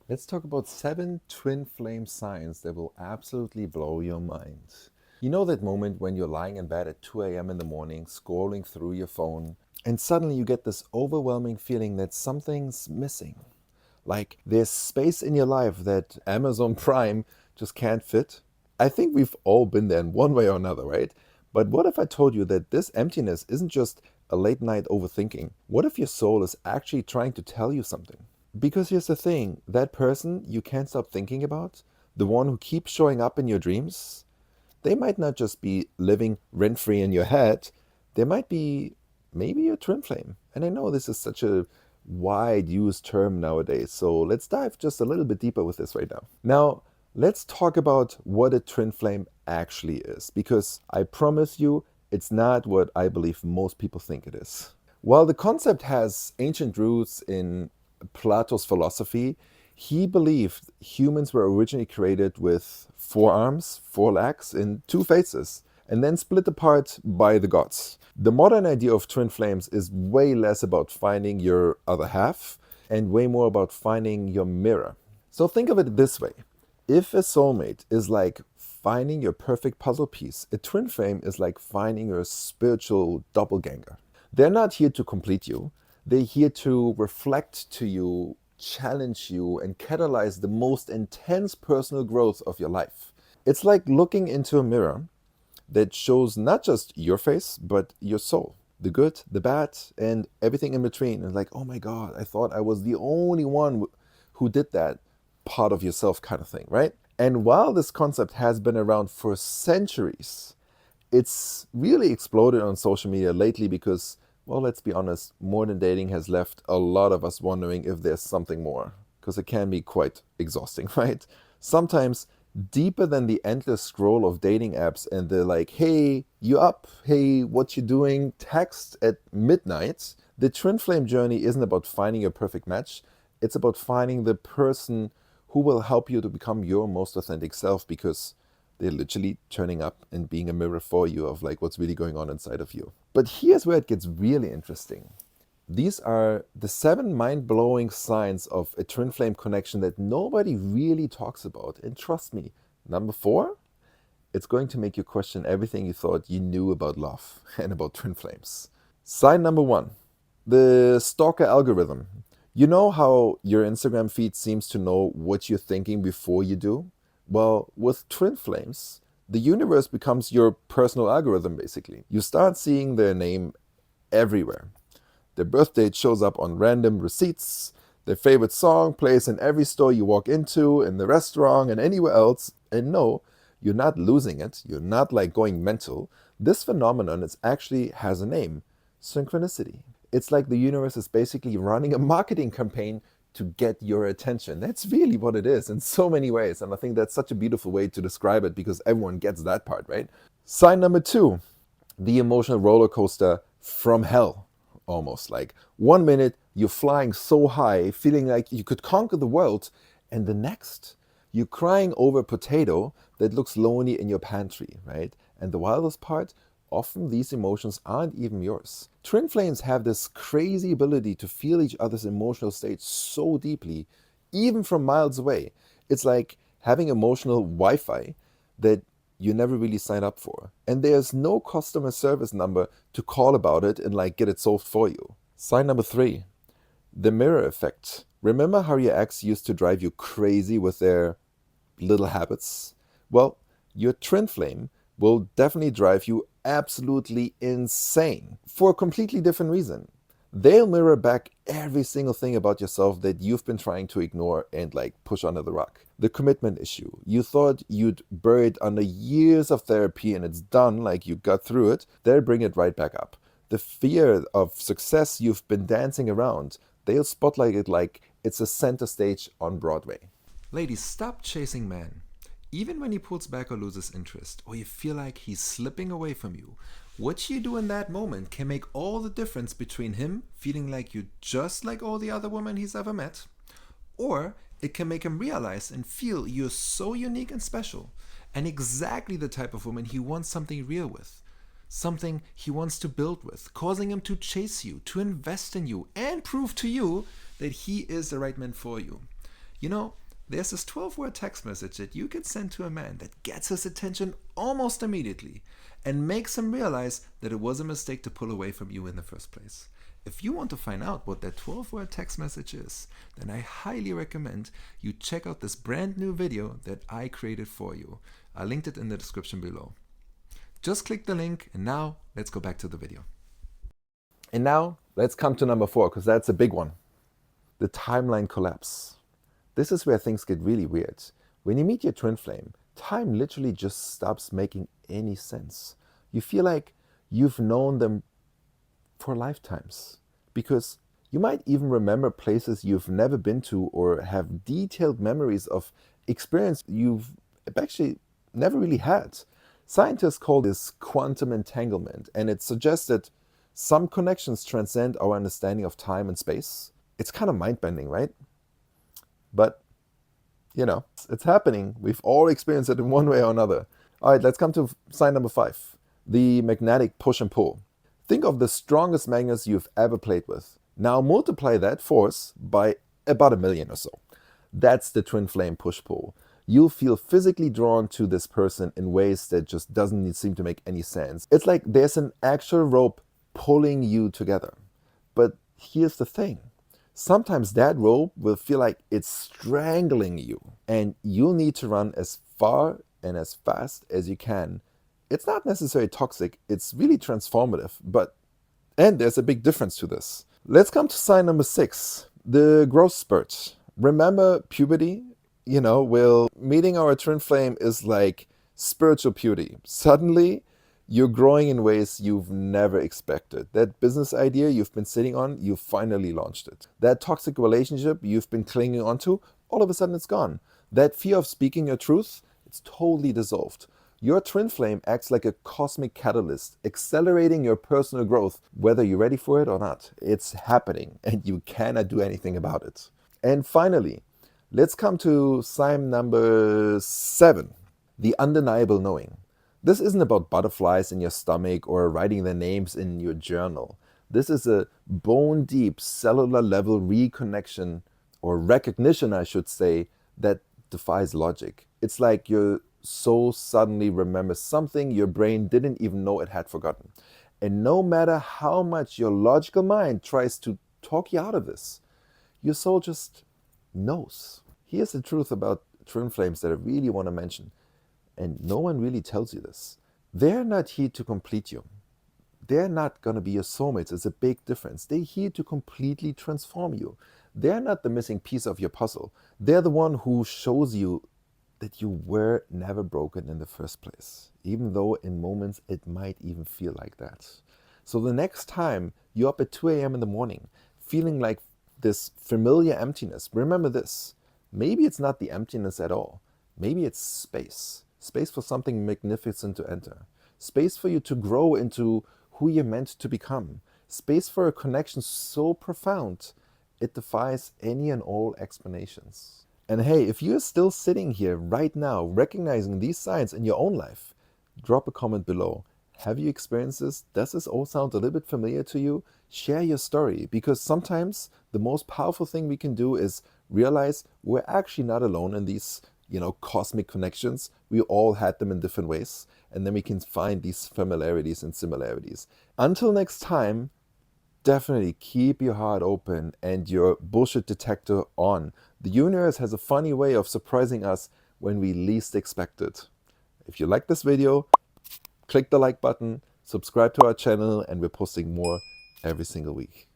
Let's talk about 7 twin flame signs that will absolutely blow your mind. You know that moment when you're lying in bed at 2 a.m. in the morning, scrolling through your phone, and suddenly you get this overwhelming feeling that something's missing. Like there's space in your life that Amazon Prime just can't fit. I think we've all been there in one way or another, right? But what if I told you that this emptiness isn't just a late night overthinking? What if your soul is actually trying to tell you something? Because here's the thing, that person you can't stop thinking about, the one who keeps showing up in your dreams, they might not just be living rent free in your head, they might be maybe a twin flame. And I know this is such a wide used term nowadays, so let's dive just a little bit deeper with this right now. Now, let's talk about what a twin flame actually is, because I promise you, it's not what I believe most people think it is. While the concept has ancient roots in Plato's philosophy, he believed humans were originally created with 4 arms, 4 legs, and 2 faces, and then split apart by the gods. The modern idea of twin flames is way less about finding your other half and way more about finding your mirror. So think of it this way, if a soulmate is like finding your perfect puzzle piece, a twin flame is like finding your spiritual doppelganger. They're not here to complete you, they're here to reflect to you, challenge you, and catalyze the most intense personal growth of your life. It's like looking into a mirror that shows not just your face, but your soul. The good, the bad, and everything in between. And like, oh my God, I thought I was the only one who did that part of yourself, kind of thing, right? And while this concept has been around for centuries, it's really exploded on social media lately because, well, let's be honest, modern dating has left a lot of us wondering if there's something more, because it can be quite exhausting, right? Sometimes deeper than the endless scroll of dating apps and the like, hey, you up? Hey, what you doing? Text at midnight. The twin flame journey isn't about finding your perfect match. It's about finding the person who will help you to become your most authentic self because they're literally turning up and being a mirror for you of like what's really going on inside of you. But here's where it gets really interesting. These are the 7 mind blowing signs of a twin flame connection that nobody really talks about. And trust me, number 4, it's going to make you question everything you thought you knew about love and about twin flames. Sign number 1, the stalker algorithm. You know how your Instagram feed seems to know what you're thinking before you do? Well, with twin flames, the universe becomes your personal algorithm basically. You start seeing their name everywhere. Their birth date shows up on random receipts. Their favorite song plays in every store you walk into, in the restaurant, and anywhere else. And no, you're not losing it. You're not like going mental. This phenomenon is actually has a name, synchronicity. It's like the universe is basically running a marketing campaign to get your attention. That's really what it is in so many ways. And I think that's such a beautiful way to describe it because everyone gets that part, right? Sign number 2, the emotional roller coaster from hell. Almost like 1 minute you're flying so high, feeling like you could conquer the world, and the next you're crying over a potato that looks lonely in your pantry, right? And the wildest part, often these emotions aren't even yours. Twin flames have this crazy ability to feel each other's emotional states so deeply, even from miles away. It's like having emotional Wi Fi that you never really sign up for. And there's no customer service number to call about it and like get it solved for you. Sign number 3, the mirror effect. Remember how your ex used to drive you crazy with their little habits? Well, your twin flame will definitely drive you absolutely insane for a completely different reason. They'll mirror back every single thing about yourself that you've been trying to ignore and like push under the rug. The commitment issue. You thought you'd bury it under years of therapy and it's done, like you got through it. They'll bring it right back up. The fear of success you've been dancing around, they'll spotlight it like it's a center stage on Broadway. Ladies, stop chasing men. Even when he pulls back or loses interest, or you feel like he's slipping away from you, what you do in that moment can make all the difference between him feeling like you just like all the other women he's ever met, or it can make him realize and feel you're so unique and special, and exactly the type of woman he wants something real with. Something he wants to build with, causing him to chase you, to invest in you, and prove to you that he is the right man for you. You know, there's this 12-word text message that you can send to a man that gets his attention almost immediately and makes him realize that it was a mistake to pull away from you in the first place. If you want to find out what that 12-word text message is, then I highly recommend you check out this brand new video that I created for you. I linked it in the description below. Just click the link, and now let's go back to the video. And now let's come to number 4, because that's a big one. The timeline collapse. This is where things get really weird. When you meet your twin flame, time literally just stops making any sense. You feel like you've known them for lifetimes, because you might even remember places you've never been to or have detailed memories of experience you've actually never really had. Scientists call this quantum entanglement, and it suggests that some connections transcend our understanding of time and space. It's kind of mind-bending, right? But, you know, it's happening. We've all experienced it in one way or another. All right, let's come to sign number 5, the magnetic push and pull. Think of the strongest magnets you've ever played with. Now multiply that force by about 1 million or so. That's the twin flame push-pull. You'll feel physically drawn to this person in ways that just doesn't seem to make any sense. It's like there's an actual rope pulling you together. But here's the thing. Sometimes that rope will feel like it's strangling you, and you'll need to run as far and as fast as you can. It's not necessarily toxic, it's really transformative, and there's a big difference to this. Let's come to sign number 6, the growth spurt. Remember puberty? You know, well, meeting our twin flame is like spiritual puberty. Suddenly, you're growing in ways you've never expected. That business idea you've been sitting on, you finally launched it. That toxic relationship you've been clinging onto, all of a sudden it's gone. That fear of speaking your truth, it's totally dissolved. Your twin flame acts like a cosmic catalyst, accelerating your personal growth, whether you're ready for it or not. It's happening, and you cannot do anything about it. And finally, let's come to sign number 7, the undeniable knowing. This isn't about butterflies in your stomach or writing their names in your journal. This is a bone-deep, cellular-level reconnection, or recognition, I should say, that defies logic. It's like your soul suddenly remembers something your brain didn't even know it had forgotten. And no matter how much your logical mind tries to talk you out of this, your soul just knows. Here's the truth about twin flames that I really want to mention, and no one really tells you this. They're not here to complete you. They're not going to be your soulmates. It's a big difference. They're here to completely transform you. They're not the missing piece of your puzzle. They're the one who shows you that you were never broken in the first place, even though in moments it might even feel like that. So the next time you're up at 2 a.m. in the morning, feeling like this familiar emptiness, remember this. Maybe it's not the emptiness at all. Maybe it's space. Space for something magnificent to enter. Space for you to grow into who you're meant to become. Space for a connection so profound, it defies any and all explanations. And hey, if you're still sitting here right now, recognizing these signs in your own life, drop a comment below. Have you experienced this? Does this all sound a little bit familiar to you? Share your story, because sometimes the most powerful thing we can do is realize we're actually not alone in these, cosmic connections. We all had them in different ways, and then we can find these familiarities and similarities. Until next time, definitely keep your heart open and your bullshit detector on. The universe has a funny way of surprising us when we least expect it. If you like this video, click the like button, subscribe to our channel, and we're posting more every single week.